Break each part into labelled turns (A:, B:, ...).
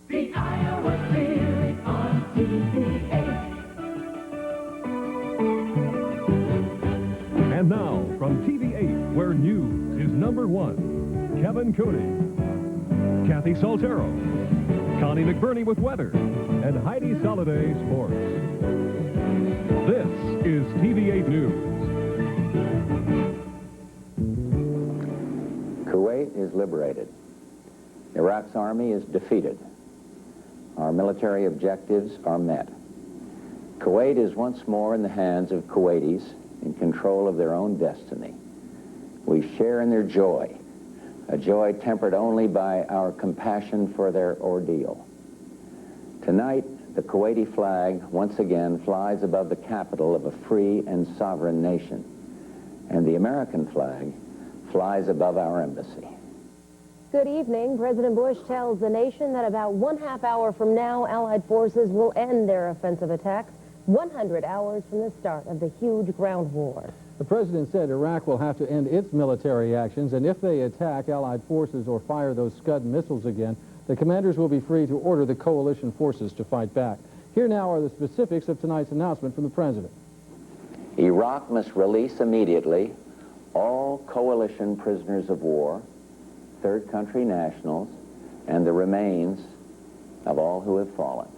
A: The Iowa Spirit on TV-8.
B: And now, from TV-8, where news is #1, Kevin Cooney, Kathy Saltero, Connie McBurney with weather, and Heidi Soliday sports. This is TV-8 News.
C: Kuwait is liberated. Iraq's army is defeated. Our military objectives are met. Kuwait is once more in the hands of Kuwaitis in control of their own destiny. We share in their joy, a joy tempered only by our compassion for their ordeal. Tonight, the Kuwaiti flag once again flies above the capital of a free and sovereign nation, and the American flag flies above our embassy.
D: Good evening. President Bush tells the nation that about 1/2 hour from now, Allied forces will end their offensive attacks, 100 hours from the start of the huge ground war.
E: The president said Iraq will have to end its military actions, and if they attack Allied forces or fire those Scud missiles again, the commanders will be free to order the coalition forces to fight back. Here now are the specifics of tonight's announcement from the president.
C: Iraq must release immediately all coalition prisoners of war, third country nationals, and the remains of all who have fallen.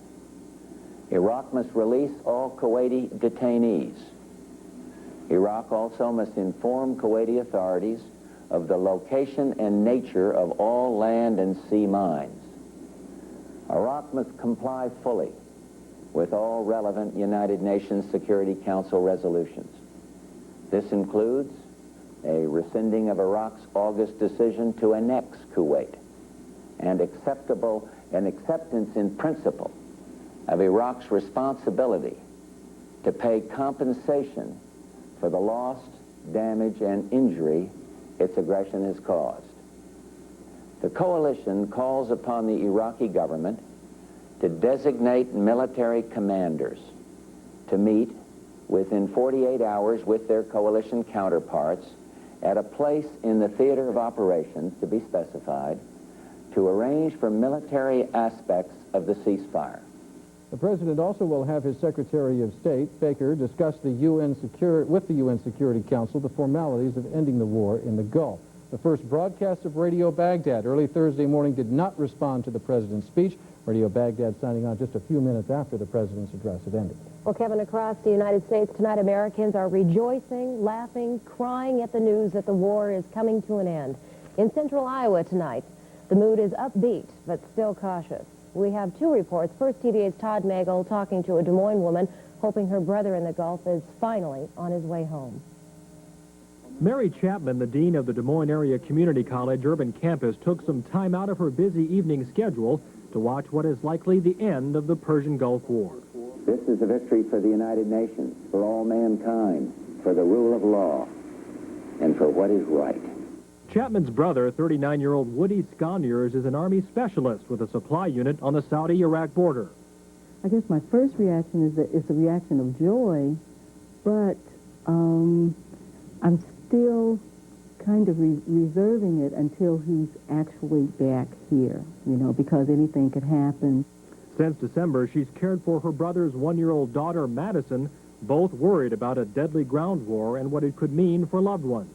C: Iraq must release all Kuwaiti detainees. Iraq also must inform Kuwaiti authorities of the location and nature of all land and sea mines. Iraq must comply fully with all relevant United Nations Security Council resolutions. This includes a rescinding of Iraq's August decision to annex Kuwait, and acceptance in principle of Iraq's responsibility to pay compensation for the loss, damage, and injury its aggression has caused. The coalition calls upon the Iraqi government to designate military commanders to meet within 48 hours with their coalition counterparts at a place in the theater of operations to be specified to arrange for military aspects of the ceasefire.
E: The president also will have his Secretary of State, Baker, discuss with the UN Security Council the formalities of ending the war in the Gulf. The first broadcast of Radio Baghdad early Thursday morning did not respond to the president's speech. Radio Baghdad signing on just a few minutes after the president's address had ended.
D: Well, Kevin, across the United States tonight, Americans are rejoicing, laughing, crying at the news that the war is coming to an end. In central Iowa tonight, the mood is upbeat, but still cautious. We have two reports. First, TV-8's Todd Magel talking to a Des Moines woman, hoping her brother in the Gulf is finally on his way home.
F: Mary Chapman, the dean of the Des Moines Area Community College Urban Campus, took some time out of her busy evening schedule to watch what is likely the end of the Persian Gulf War.
C: This is a victory for the United Nations, for all mankind, for the rule of law, and for what is right.
F: Chapman's brother, 39-year-old Woody Sconiers, is an Army specialist with a supply unit on the Saudi-Iraq border.
G: I guess my first reaction is that it's a reaction of joy, but I'm still kind of reserving it until he's actually back here, you know, because anything could happen.
F: Since December, she's cared for her brother's 1-year-old daughter, Madison, both worried about a deadly ground war and what it could mean for loved ones.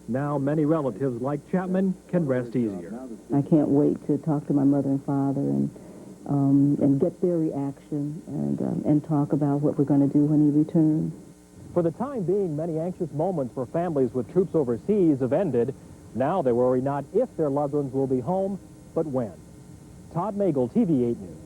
F: Now, many relatives like Chapman can rest easier.
G: I can't wait to talk to my mother and father and get their reaction and talk about what we're going to do when he returns.
F: For the time being, many anxious moments for families with troops overseas have ended. Now they worry not if their loved ones will be home, but when. Todd Magel, TV-8 News.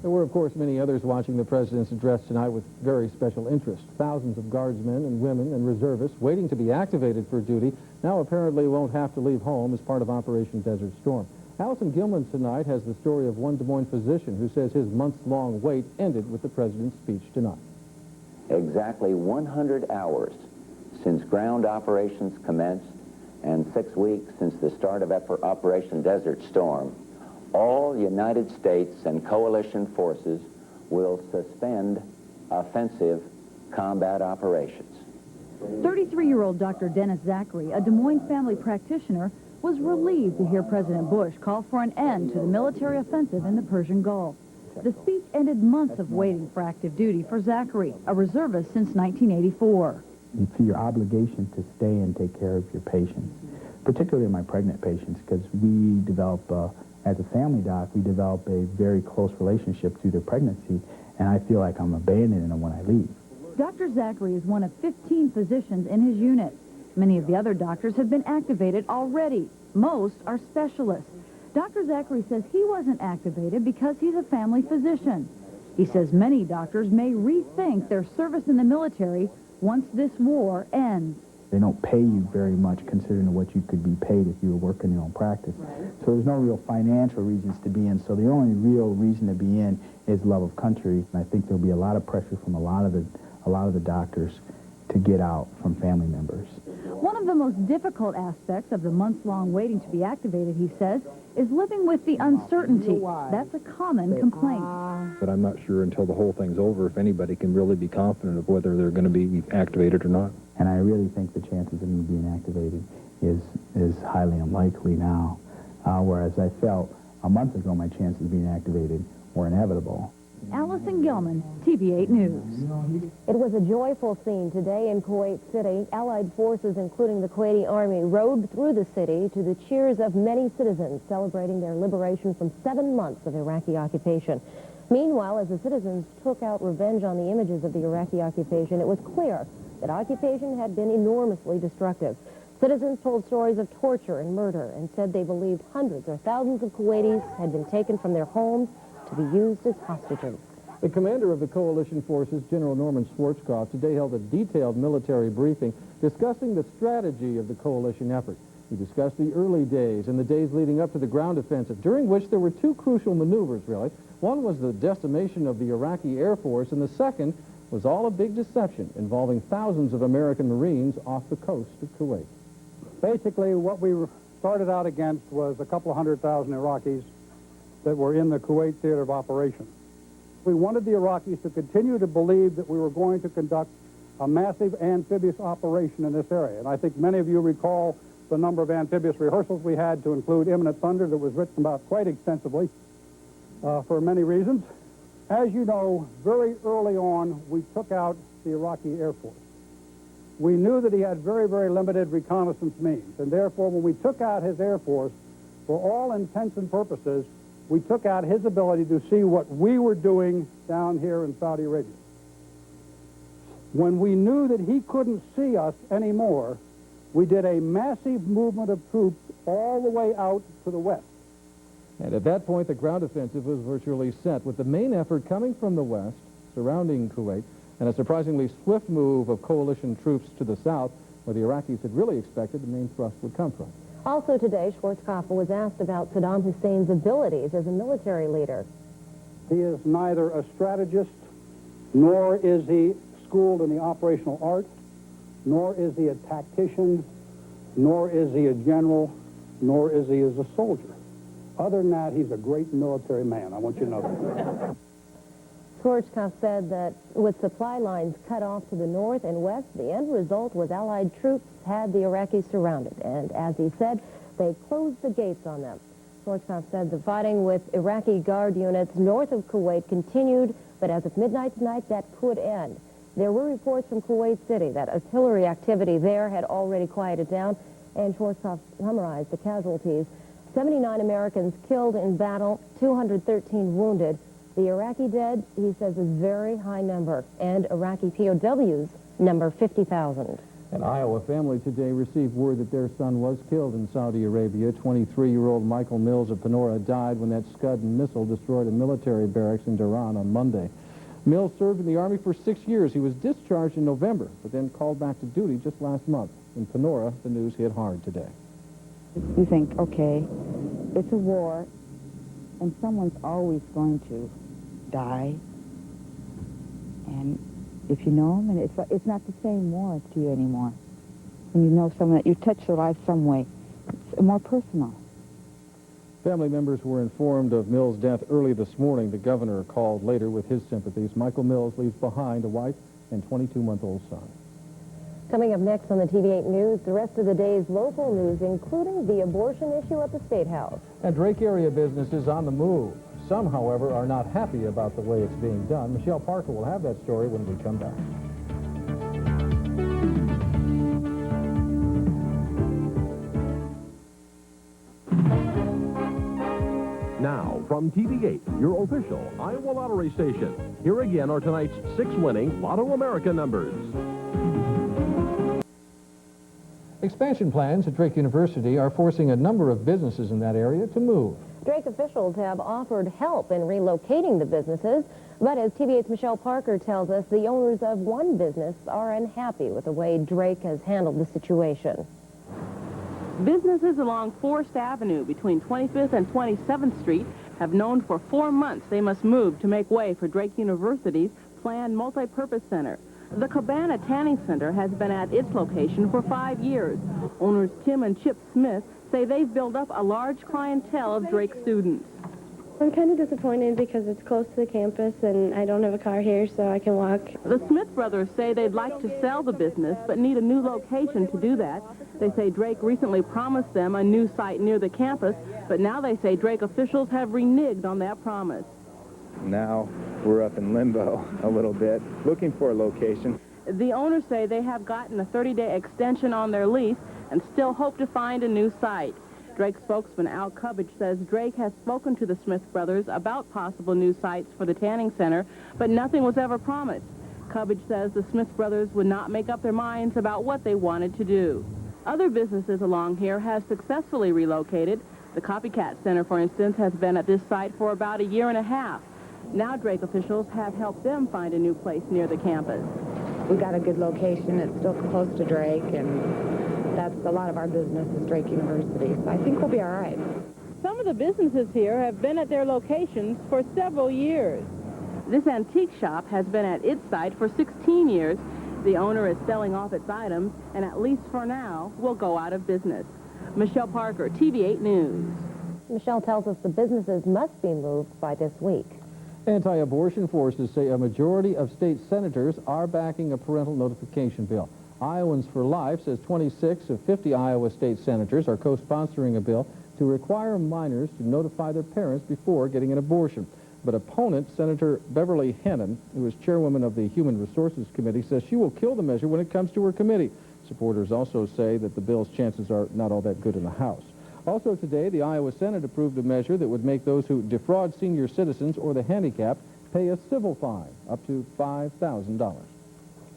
E: There were, of course, many others watching the president's address tonight with very special interest. Thousands of guardsmen and women and reservists waiting to be activated for duty now apparently won't have to leave home as part of Operation Desert Storm. Allison Gilman tonight has the story of one Des Moines physician who says his months-long wait ended with the president's speech tonight.
C: Exactly 100 hours since ground operations commenced and 6 weeks since the start of Operation Desert Storm, all United States and coalition forces will suspend offensive combat operations.
H: 33-year-old Dr. Dennis Zachary, a Des Moines family practitioner, was relieved to hear President Bush call for an end to the military offensive in the Persian Gulf. The speech ended months of waiting for active duty for Zachary, a reservist since 1984.
I: You feel your obligation to stay and take care of your patients, particularly my pregnant patients, because we develop, as a family doc, we develop a very close relationship through their pregnancy, and I feel like I'm abandoning them when I leave.
H: Dr. Zachary is one of 15 physicians in his unit. Many of the other doctors have been activated already. Most are specialists. Dr. Zachary says he wasn't activated because he's a family physician. He says many doctors may rethink their service in the military once this war ends.
I: They don't pay you very much considering what you could be paid if you were working your own practice. So there's no real financial reasons to be in. So the only real reason to be in is love of country. And I think there'll be a lot of pressure from a lot of the doctors to get out from family members.
H: One of the most difficult aspects of the months-long waiting to be activated, he says, is living with the uncertainty. That's a common complaint.
J: But I'm not sure until the whole thing's over if anybody can really be confident of whether they're going to be activated or not.
I: And I really think the chances of me being activated is highly unlikely now, whereas I felt a month ago my chances of being activated were inevitable.
H: Allison Gilman, TV-8 News.
D: It was a joyful scene today in Kuwait City. Allied forces, including the Kuwaiti Army, rode through the city to the cheers of many citizens celebrating their liberation from 7 months of Iraqi occupation. Meanwhile, as the citizens took out revenge on the images of the Iraqi occupation, it was clear that occupation had been enormously destructive. Citizens told stories of torture and murder and said they believed hundreds or thousands of Kuwaitis had been taken from their homes to be used as hostages.
E: The commander of the coalition forces, General Norman Schwarzkopf, today held a detailed military briefing discussing the strategy of the coalition effort. He discussed the early days and the days leading up to the ground offensive, during which there were two crucial maneuvers, really. One was the decimation of the Iraqi Air Force, and the second was all a big deception involving thousands of American Marines off the coast of Kuwait.
K: Basically, what we started out against was a couple of 100,000 Iraqis that were in the Kuwait theater of operation. We wanted the Iraqis to continue to believe that we were going to conduct a massive amphibious operation in this area. And I think many of you recall the number of amphibious rehearsals we had, to include Imminent Thunder, that was written about quite extensively for many reasons. As you know, very early on, we took out the Iraqi Air Force. We knew that he had very, very limited reconnaissance means, and therefore when we took out his Air Force, for all intents and purposes, we took out his ability to see what we were doing down here in Saudi Arabia. When we knew that he couldn't see us anymore, we did a massive movement of troops all the way out to the west.
E: And at that point, the ground offensive was virtually set, with the main effort coming from the west, surrounding Kuwait, and a surprisingly swift move of coalition troops to the south, where the Iraqis had really expected the main thrust would come from.
D: Also today, Schwarzkopf was asked about Saddam Hussein's abilities as a military leader.
K: He is neither a strategist, nor is he schooled in the operational art, nor is he a tactician, nor is he a general, nor is he as a soldier. Other than that, he's a great military man. I want you to know that.
D: Schwarzkopf said that with supply lines cut off to the north and west, the end result was Allied troops had the Iraqis surrounded. And as he said, they closed the gates on them. Schwarzkopf said the fighting with Iraqi Guard units north of Kuwait continued, but as of midnight tonight, that could end. There were reports from Kuwait City that artillery activity there had already quieted down, and Schwarzkopf summarized the casualties. 79 Americans killed in battle, 213 wounded. The Iraqi dead, he says, is a very high number, and Iraqi POWs number 50,000.
E: An Iowa family today received word that their son was killed in Saudi Arabia. 23-year-old Michael Mills of Panora died when that Scud missile destroyed a military barracks in Tehran on Monday. Mills served in the Army for 6 years. He was discharged in November, but then called back to duty just last month. In Panora, the news hit hard today.
G: You think, okay, it's a war, and someone's always going to die. And if you know them, and it's not the same war to you anymore. When you know someone that you touch their life some way, it's more personal.
E: Family members were informed of Mills' death early this morning. The governor called later with his sympathies. Michael Mills leaves behind a wife and 22-month-old son.
D: Coming up next on the TV-8 News, the rest of the day's local news, including the abortion issue at the State House.
E: And Drake area businesses on the move. Some, however, are not happy about the way it's being done. Michelle Parker will have that story when we come back.
B: Now, from TV-8, your official Iowa lottery station. Here again are tonight's 6 winning Lotto America numbers.
E: Expansion plans at Drake University are forcing a number of businesses in that area to move.
D: Drake officials have offered help in relocating the businesses, but as TV-8's Michelle Parker tells us, the owners of one business are unhappy with the way Drake has handled the situation.
L: Businesses along Forest Avenue between 25th and 27th Street have known for 4 months they must move to make way for Drake University's planned multi-purpose center. The Cabana Tanning Center has been at its location for 5 years. Owners Tim and Chip Smith say they've built up a large clientele of Drake students.
M: I'm kind of disappointed because it's close to the campus and I don't have a car here, so I can walk.
L: The Smith brothers say they'd like to sell the business, but need a new location to do that. They say Drake recently promised them a new site near the campus, but now they say Drake officials have reneged on that promise.
N: Now we're up in limbo a little bit, looking for a location.
L: The owners say they have gotten a 30-day extension on their lease and still hope to find a new site. Drake spokesman Al Cubbage says Drake has spoken to the Smith brothers about possible new sites for the tanning center, but nothing was ever promised. Cubbage says the Smith brothers would not make up their minds about what they wanted to do. Other businesses along here have successfully relocated. The Copycat Center, for instance, has been at this site for about 1.5 years. Now Drake officials have helped them find a new place near the campus.
O: We got a good location. It's still close to Drake, and that's a lot of our business is Drake University. So I think we'll be all right.
L: Some of the businesses here have been at their locations for several years. This antique shop has been at its site for 16 years. The owner is selling off its items, and at least for now, will go out of business. Michelle Parker, TV-8 News.
D: Michelle tells us the businesses must be moved by this week.
E: Anti-abortion forces say a majority of state senators are backing a parental notification bill. Iowans for Life says 26 of 50 Iowa state senators are co-sponsoring a bill to require minors to notify their parents before getting an abortion. But opponent, Senator Beverly Hennon, who is chairwoman of the Human Resources Committee, says she will kill the measure when it comes to her committee. Supporters also say that the bill's chances are not all that good in the House. Also today, the Iowa Senate approved a measure that would make those who defraud senior citizens or the handicapped pay a civil fine up to $5,000.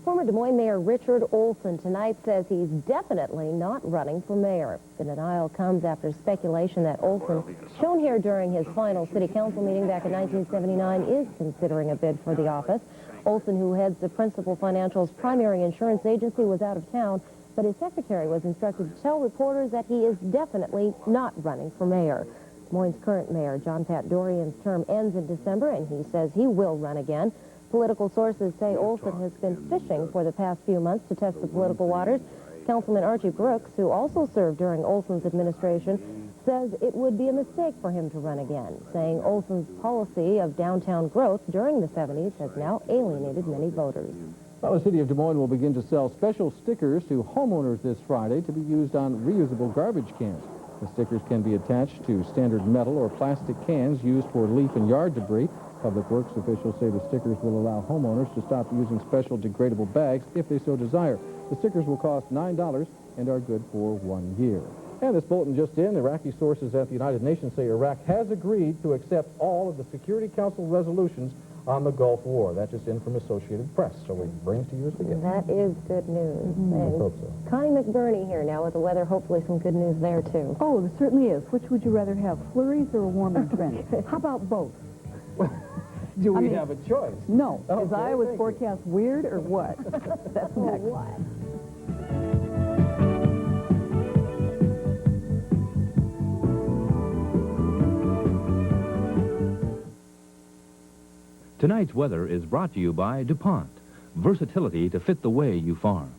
D: Former Des Moines Mayor Richard Olson tonight says he's definitely not running for mayor. The denial comes after speculation that Olson, shown here during his final city council meeting back in 1979, is considering a bid for the office. Olson, who heads the Principal Financial's primary insurance agency, was out of town, but his secretary was instructed to tell reporters that he is definitely not running for mayor. Des Moines' current mayor, John Pat Dorian's term ends in December, and he says he will run again. Political sources say Olson has been fishing for the past few months to test the political waters. Councilman Archie Brooks, who also served during Olson's administration, says it would be a mistake for him to run again, saying Olson's policy of downtown growth during the 70s has now alienated many voters.
E: Well, the city of Des Moines will begin to sell special stickers to homeowners this Friday to be used on reusable garbage cans. The stickers can be attached to standard metal or plastic cans used for leaf and yard debris. Public Works officials say the stickers will allow homeowners to stop using special degradable bags if they so desire. The stickers will cost $9 and are good for 1 year. And this bulletin just in, Iraqi sources at the United Nations say Iraq has agreed to accept all of the Security Council resolutions on the Gulf War. That just in from Associated Press, so we bring it to you as we get.
D: That is good news.
E: I hope so.
D: Connie McBurney here now with the weather. Hopefully some good news there, too.
H: Oh, there certainly is. Which would you rather have, flurries or a warming trend? How about both?
E: Do we have a choice?
H: No.
E: Okay,
H: Is Iowa's forecast weird or what? That's next.
D: What?
P: Tonight's weather is brought to you by DuPont. Versatility to fit the way you farm.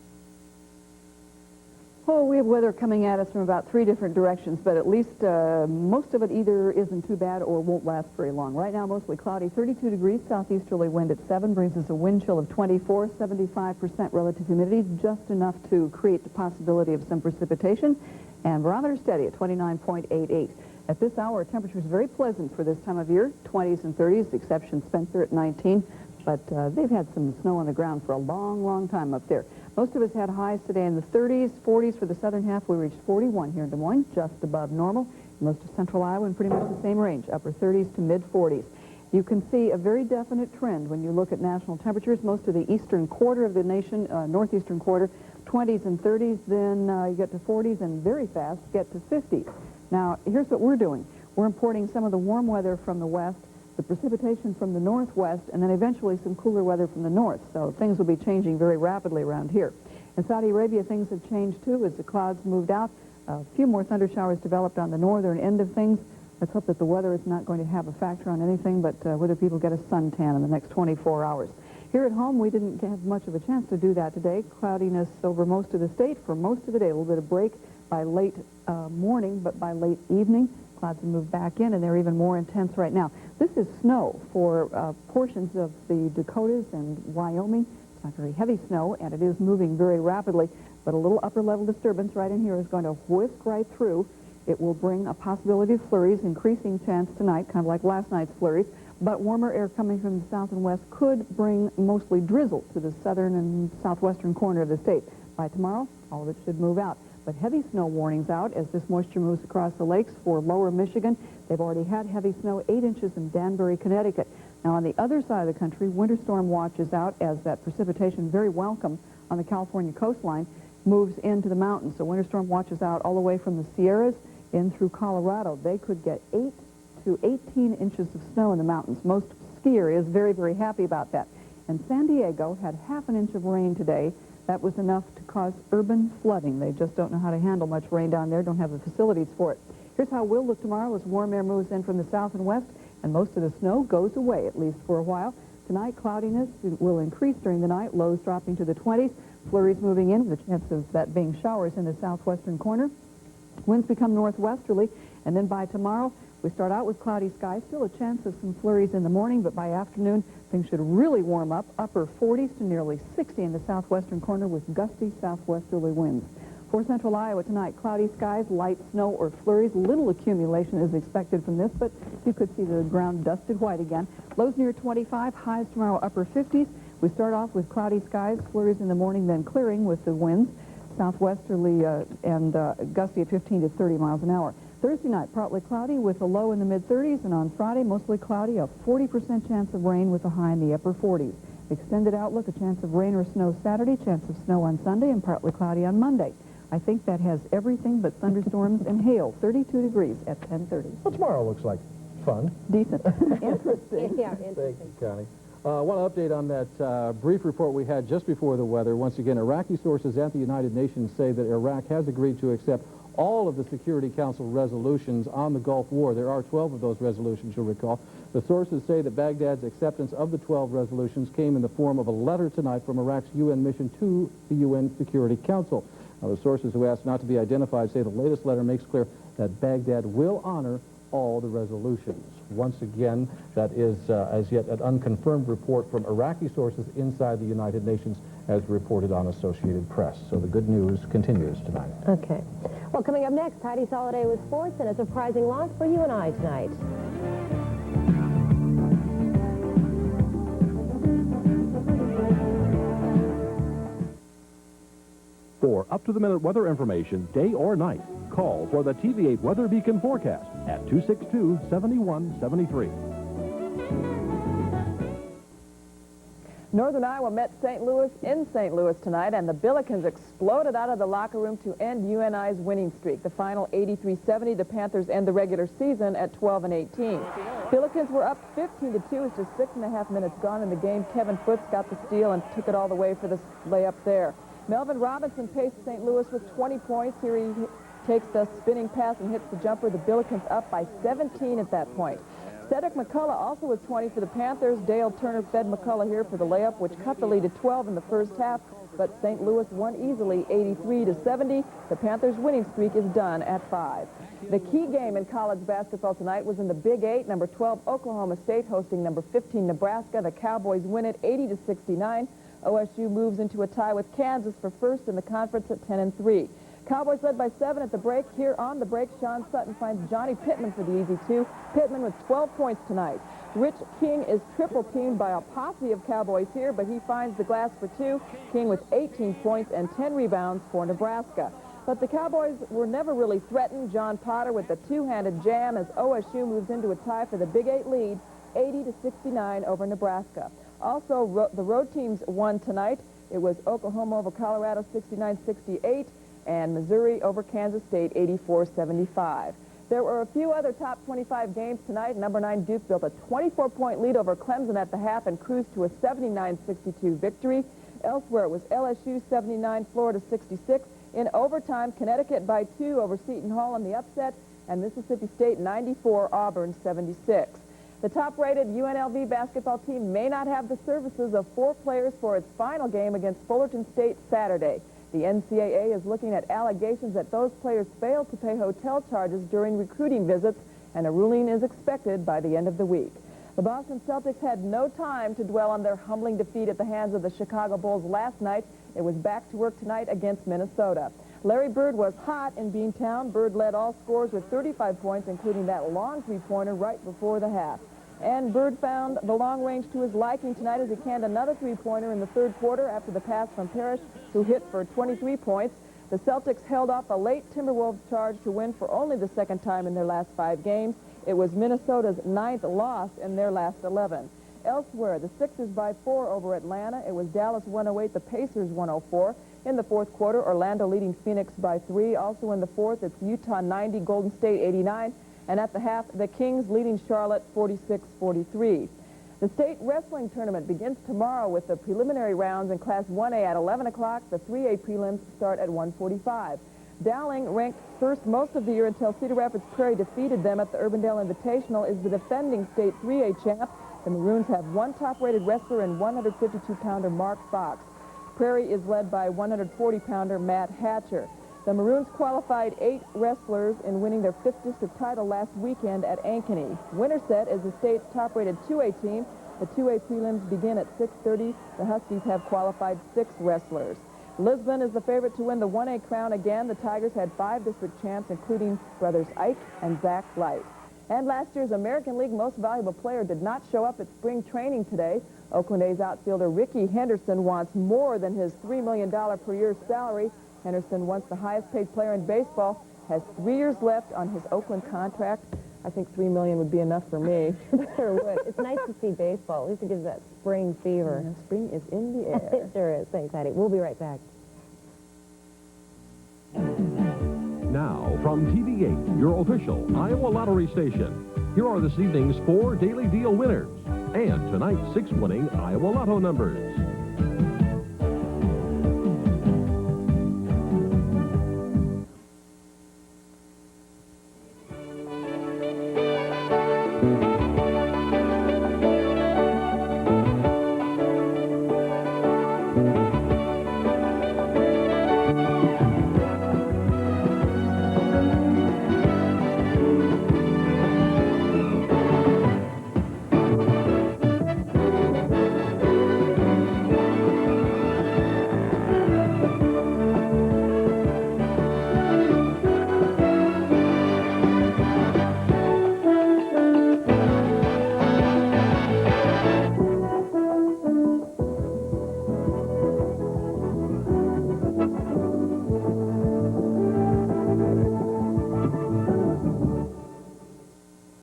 H: Oh, we
Q: have weather coming at us from about 3 different directions, but at least most of it either isn't too bad or won't last very long. Right now, mostly cloudy, 32 degrees, southeasterly wind at 7, brings us a wind chill of 24, 75% relative humidity, just enough to create the possibility of some precipitation, and barometer steady at 29.88. At this hour, temperature is very pleasant for this time of year, 20s and 30s, exception Spencer at 19, but they've had some snow on the ground for a long, long time up there. Most of us had highs today in the 30s, 40s for the southern half. We reached 41 here in Des Moines, just above normal. Most of central Iowa in pretty much the same range, upper 30s to mid 40s. You can see a very definite trend when you look at national temperatures. Most of the eastern quarter of the nation, northeastern quarter, 20s and 30s, then you get to 40s and very fast get to 50s. Now, here's what we're doing. We're importing some of the warm weather from the west, the precipitation from the northwest, and then eventually some cooler weather from the north. So things will be changing very rapidly around here. In Saudi Arabia, things have changed too as the clouds moved out. A few more thunder showers developed on the northern end of things. Let's hope that the weather is not going to have a factor on anything, but whether people get a suntan in the next 24 hours. Here at home, we didn't have much of a chance to do that today. Cloudiness over most of the state for most of the day. A little bit of break by late morning, but by late evening, clouds have moved back in, and they're even more intense right now. This is snow for portions of the Dakotas and Wyoming. It's not very heavy snow, and it is moving very rapidly, but a little upper-level disturbance right in here is going to whisk right through. It will bring a possibility of flurries, increasing chance tonight, kind of like last night's flurries, but warmer air coming from the south and west could bring mostly drizzle to the southern and southwestern corner of the state. By tomorrow, all of it should move out. But heavy snow warnings out as this moisture moves across the lakes for lower Michigan. They've already had heavy snow, 8 inches in Danbury, Connecticut. Now, on the other side of the country, winter storm watch is out as that precipitation, very welcome on the California coastline, moves into the mountains. So winter storm watch is out all the way from the Sierras in through Colorado. They could get 8 to 18 inches of snow in the mountains. Most ski areas very, very happy about that. And San Diego had ½ an inch of rain today. That was enough to cause urban flooding. They just don't know how to handle much rain down there, don't have the facilities for it. Here's how we'll look tomorrow as warm air moves in from the south and west, and most of the snow goes away, at least for a while. Tonight, cloudiness will increase during the night, lows dropping to the 20s, flurries moving in, with the chance of that being showers in the southwestern corner. Winds become northwesterly, and then by tomorrow, we start out with cloudy skies, still a chance of some flurries in the morning, but by afternoon, things should really warm up, upper 40s to nearly 60 in the southwestern corner with gusty southwesterly winds. For central Iowa tonight, cloudy skies, light snow or flurries. Little accumulation is expected from this, but you could see the ground dusted white again. Lows near 25, highs tomorrow upper 50s. We start off with cloudy skies, flurries in the morning, then clearing with the winds, southwesterly and gusty at 15 to 30 miles an hour. Thursday night, partly cloudy with a low in the mid-30s, and on Friday, mostly cloudy, a 40% chance of rain with a high in the upper 40s. Extended outlook, a chance of rain or snow Saturday, chance of snow on Sunday, and partly cloudy on Monday. I think that has everything but thunderstorms and hail, 32 degrees at 10:30.
E: Well, tomorrow looks like fun.
Q: Decent. Interesting.
D: Yeah,
E: Thank
D: interesting.
E: you, Connie. I want to update on that brief report we had just before the weather. Once again, Iraqi sources at the United Nations say that Iraq has agreed to accept all of the Security Council resolutions on the Gulf War. There are 12 of those resolutions, you'll recall. The sources say that Baghdad's acceptance of the 12 resolutions came in the form of a letter tonight from Iraq's UN mission to the UN Security Council. Now, the sources who asked not to be identified say the latest letter makes clear that Baghdad will honor all the resolutions. Once again, that is as yet an unconfirmed report from Iraqi sources inside the United Nations as reported on Associated Press. So the good news continues tonight.
D: Okay. Well, coming up next, Heidi Soliday with sports and a surprising loss for you and I tonight.
B: For up-to-the-minute weather information, day or night, call for the TV-8 Weather Beacon forecast at 262-7173.
R: Northern Iowa met St. Louis in St. Louis tonight, and the Billikens exploded out of the locker room to end UNI's winning streak. The final 83-70, the Panthers end the regular season at 12-18. Billikens were up 15-2 with just 6.5 minutes gone in the game. Kevin Foots got the steal and took it all the way for the layup there. Melvin Robinson paced St. Louis with 20 points. Here he takes the spinning pass and hits the jumper. The Billikens up by 17 at that point. Cedric McCullough also with 20 for the Panthers. Dale Turner fed McCullough here for the layup, which cut the lead to 12 in the first half, but St. Louis won easily 83-70. The Panthers' winning streak is done at 5. The key game in college basketball tonight was in the Big 8. Number 12 Oklahoma State hosting number 15 Nebraska. The Cowboys win it 80-69. OSU moves into a tie with Kansas for first in the conference at 10-3. Cowboys led by 7 at the break. Here on the break, Sean Sutton finds Johnny Pittman for the easy 2. Pittman with 12 points tonight. Rich King is triple teamed by a posse of Cowboys here, but he finds the glass for 2. King with 18 points and 10 rebounds for Nebraska. But the Cowboys were never really threatened. John Potter with the two-handed jam as OSU moves into a tie for the Big 8 lead, 80-69 over Nebraska. Also, the road teams won tonight. It was Oklahoma over Colorado 69-68 and Missouri over Kansas State 84-75. There were a few other top 25 games tonight. Number 9 Duke built a 24-point lead over Clemson at the half and cruised to a 79-62 victory. Elsewhere, it was LSU 79, Florida 66. In overtime, Connecticut by 2 over Seton Hall in the upset, and Mississippi State 94, Auburn 76. The top-rated UNLV basketball team may not have the services of 4 players for its final game against Fullerton State Saturday. The NCAA is looking at allegations that those players failed to pay hotel charges during recruiting visits, and a ruling is expected by the end of the week. The Boston Celtics had no time to dwell on their humbling defeat at the hands of the Chicago Bulls last night. It was back to work tonight against Minnesota. Larry Bird was hot in Beantown. Bird led all scorers with 35 points, including that long three-pointer right before the half. And Bird found the long range to his liking tonight as he canned another three-pointer in the third quarter after the pass from Parrish, who hit for 23 points. The Celtics held off a late Timberwolves charge to win for only the second time in their last 5 games. It was Minnesota's 9th loss in their last 11. Elsewhere, the Sixers by 4 over Atlanta. It was Dallas 108, the Pacers 104. In the fourth quarter, Orlando leading Phoenix by 3. Also in the fourth, it's Utah 90, Golden State 89. And at the half, the Kings leading Charlotte 46-43. The state wrestling tournament begins tomorrow with the preliminary rounds in Class 1A at 11 o'clock. The 3A prelims start at 1:45. Dowling, ranked first most of the year until Cedar Rapids Prairie defeated them at the Urbandale Invitational, is the defending state 3A champ. The Maroons have 1 top-rated wrestler and 152-pounder Mark Fox. Prairie is led by 140-pounder Matt Hatcher. The Maroons qualified 8 wrestlers in winning their 5th district title last weekend at Ankeny. Winterset is the state's top-rated 2A team. The 2A prelims begin at 6:30. The Huskies have qualified 6 wrestlers. Lisbon is the favorite to win the 1A crown again. The Tigers had 5 district champs, including brothers Ike and Zach Light. And last year's American League Most Valuable Player did not show up at spring training today. Oakland A's outfielder Ricky Henderson wants more than his $3 million per year salary. Henderson, once the highest-paid player in baseball, has 3 years left on his Oakland contract. I think $3 million would be enough for me.
D: Sure would. It's nice to see baseball. At least it gives that spring fever.
R: Yeah, spring is in the air.
D: It sure is. Thanks, Hattie. We'll be right back.
B: Now, from TV-8, your official Iowa Lottery station, here are this evening's 4 daily deal winners and tonight's 6 winning Iowa Lotto numbers.